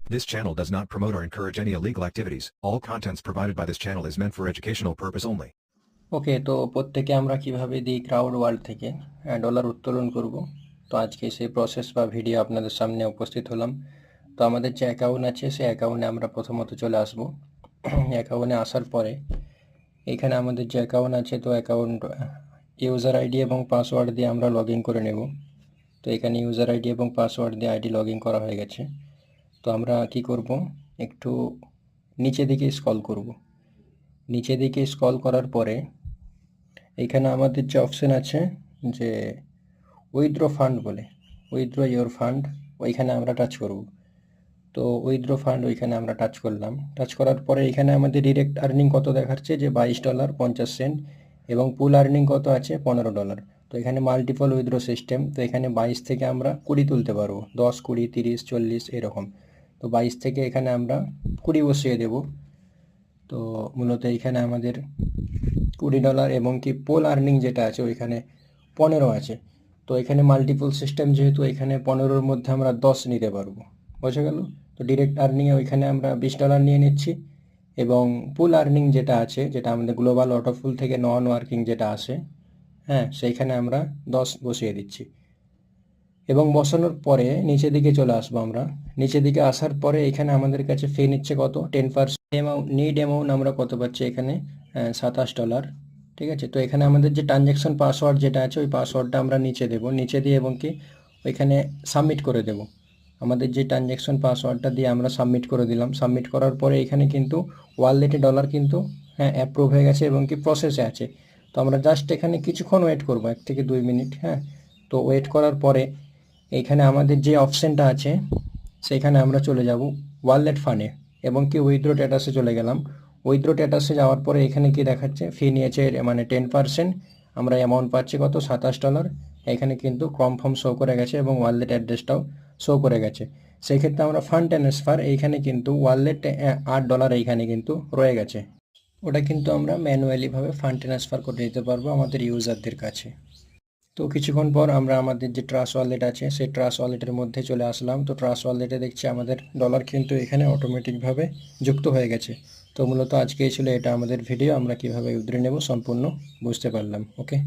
This channel does not promote or encourage any illegal activities. All contents provided by this channel is meant for educational purpose only. ওকে, তো প্রত্যেকে আমরা কিভাবে দি crowd world থেকে dollar উত্তোলন করব। তো আজকে সেই প্রসেস বা ভিডিও আপনাদের সামনে উপস্থিত হলাম। তো আমাদের যে অ্যাকাউন্ট আছে সেই অ্যাকাউন্টে আমরা প্রথমত চলে আসব। অ্যাকাউন্টে আসার পরে এখানে আমাদের যে অ্যাকাউন্ট আছে, তো অ্যাকাউন্ট ইউজার আইডি এবং পাসওয়ার্ড দিয়ে আমরা লগ ইন করে নেব। তো এখানে ইউজার আইডি এবং পাসওয়ার্ড দিয়ে আইডি লগ ইন করা হয়ে গেছে। তো আমরা কি করব, একটু নিচে দিকে স্ক্রল করব। নিচে দিকে স্ক্রল করার পরে এখানে আমাদের যে অপশন আছে যে উইথড্র ফান্ড বলে, উইথড্র ইয়োর ফান্ড, ওইখানে আমরা টাচ করব। তো উইথড্র ফান্ড ওইখানে আমরা টাচ করলাম। টাচ করার পরে এখানে আমাদের ডিরেক্ট আর্নিং কত দেখাচ্ছে যে $22.50 এবং পুল আর্নিং কত আছে $15। তো এখানে মাল্টিপল উইথড্র সিস্টেম। তো এখানে 22 থেকে আমরা 20 তুলতে পারবো, 10, 20, 30, 40 এরকম। তো 22 থেকে এখানে আমরা 20 বসিয়ে দেব। তো মূলত এখানে আমাদের $20 এবং কি পোল আর্নিং যেটা আছে ওইখানে 15 আছে। তো এখানে মাল্টিপল সিস্টেম যেহেতু, এখানে 15-র মধ্যে আমরা 10 নিতে পারবো, বোঝা গেল। তো ডিরেক্ট আর্নিংয়ে ওইখানে আমরা $20 নিয়ে নিচ্ছি এবং পুল আর্নিং যেটা আছে, যেটা আমাদের গ্লোবাল অটোফুল থেকে নন ওয়ার্কিং যেটা আসে, হ্যাঁ, সেইখানে আমরা 10 বসিয়ে দিচ্ছি। এবং বসানোর পরে নিচের দিকে চলে আসবো আমরা। নিচের দিকে আসার পরে এখানে আমাদের কাছে ফি নিচ্ছে কত, 10%। নিড অ্যামাউন্ট আমরা কত পাচ্ছি এখানে, $27। ঠিক আছে। তো এখানে আমাদের যে ট্রানজ্যাকশন পাসওয়ার্ড যেটা আছে ওই পাসওয়ার্ডটা আমরা নিচে দেব, নিচে দিয়ে এবং কি ওইখানে সাবমিট করে দেব। আমাদের যে ট্রানজ্যাকশন পাসওয়ার্ডটা দিয়ে আমরা সাবমিট করে দিলাম। সাবমিট করার পরে এখানে কিন্তু ওয়ালেটে ডলার কিন্তু হ্যাঁ অ্যাপ্রুভ হয়ে গেছে এবং কি প্রসেসে আছে। তো আমরা জাস্ট এখানে কিছুক্ষণ ওয়েট করব, 1 থেকে 2 মিনিট। হ্যাঁ, তো ওয়েট করার পরে এইখানে আমাদের যে অপশানটা আছে সেখানে আমরা চলে যাব ওয়ালেট ফান্ডে এবং কি উইথড্র স্ট্যাটাসে চলে গেলাম। উইথড্র স্ট্যাটাসে যাওয়ার পরে এখানে কি দেখাচ্ছে, ফি নিয়েছে মানে 10%। আমরা অ্যামাউন্ট পাচ্ছি কত, $27। এখানে কিন্তু কনফার্ম শো করে গেছে এবং ওয়ালেট অ্যাড্রেসটাও শো করে গেছে। সেই ক্ষেত্রে আমরা ফান্ড ট্রান্সফার, এইখানে কিন্তু ওয়ালেট $8 এইখানে কিন্তু রয়ে গেছে। ওটা কিন্তু আমরা ম্যানুয়ালিভাবে ফান্ড ট্রান্সফার করে দিতে পারবো আমাদের ইউজারদের কাছে। তো কিছুক্ষণ পর আমরা আমাদের যে ট্রাস্ট ওয়ালেট আছে সেই ট্রাস্ট ওয়ালেটের মধ্যে চলে আসলাম। তো ট্রাস্ট ওয়ালেটে দেখছি আমাদের ডলার কিন্তু এখানে অটোমেটিকভাবে যুক্ত হয়ে গেছে। তো মূলত আজকে ছিল এটা আমাদের ভিডিও, আমরা কিভাবে উইথড্র নেব সম্পূর্ণ বুঝতে পারলাম। ওকে।